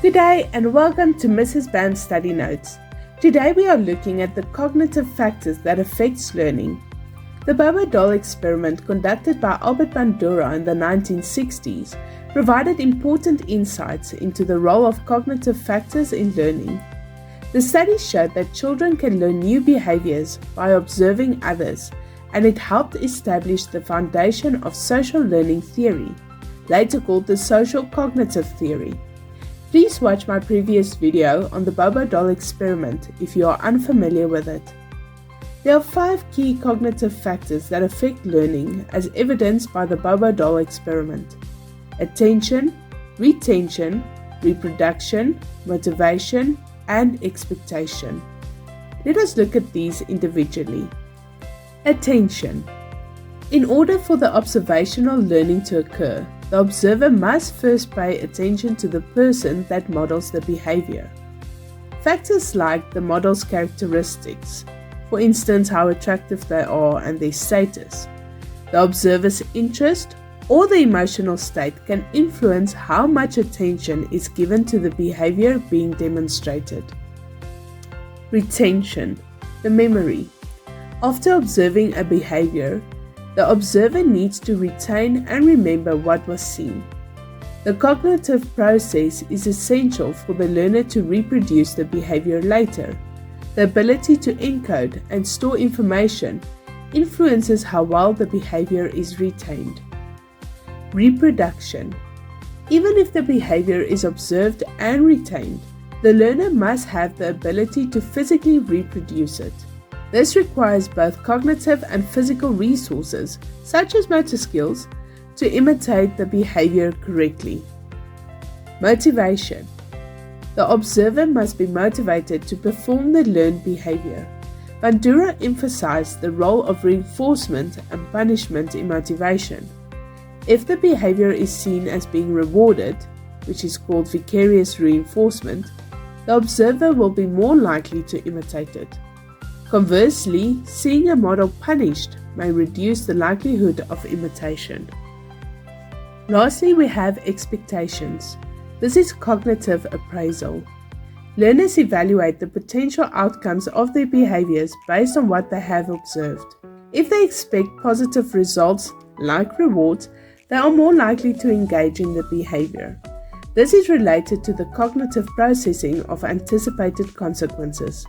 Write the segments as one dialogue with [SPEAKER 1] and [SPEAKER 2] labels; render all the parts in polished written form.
[SPEAKER 1] Good day and welcome to Mrs. Bam's Study Notes. Today we are looking at the cognitive factors that affect learning. The Bobo doll experiment conducted by Albert Bandura in the 1960s provided important insights into the role of cognitive factors in learning. The study showed that children can learn new behaviors by observing others, and it helped establish the foundation of social learning theory, later called the social cognitive theory. Please watch my previous video on the Bobo doll experiment if you are unfamiliar with it. There are 5 key cognitive factors that affect learning as evidenced by the Bobo doll experiment: attention, retention, reproduction, motivation, and expectation. Let us look at these individually. Attention. In order for the observational learning to occur, the observer must first pay attention to the person that models the behavior. Factors like the model's characteristics, for instance how attractive they are and their status, the observer's interest, or the emotional state can influence how much attention is given to the behavior being demonstrated. Retention, the memory. After observing a behavior, the observer needs to retain and remember what was seen. The cognitive process is essential for the learner to reproduce the behavior later. The ability to encode and store information influences how well the behavior is retained. Reproduction. Even if the behavior is observed and retained, the learner must have the ability to physically reproduce it. This requires both cognitive and physical resources, such as motor skills, to imitate the behavior correctly. Motivation. The observer must be motivated to perform the learned behavior. Bandura emphasized the role of reinforcement and punishment in motivation. If the behavior is seen as being rewarded, which is called vicarious reinforcement, the observer will be more likely to imitate it. Conversely, seeing a model punished may reduce the likelihood of imitation. Lastly, we have expectations. This is cognitive appraisal. Learners evaluate the potential outcomes of their behaviors based on what they have observed. If they expect positive results, like rewards, they are more likely to engage in the behavior. This is related to the cognitive processing of anticipated consequences.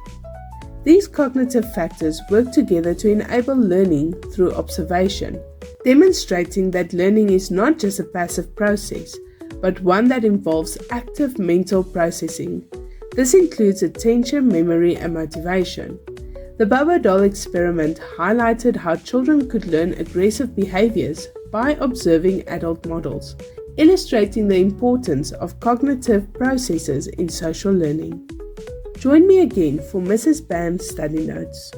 [SPEAKER 1] These cognitive factors work together to enable learning through observation, demonstrating that learning is not just a passive process, but one that involves active mental processing. This includes attention, memory, and motivation. The Bobo doll experiment highlighted how children could learn aggressive behaviors by observing adult models, illustrating the importance of cognitive processes in social learning. Join me again for Mrs. Bam's Study Notes.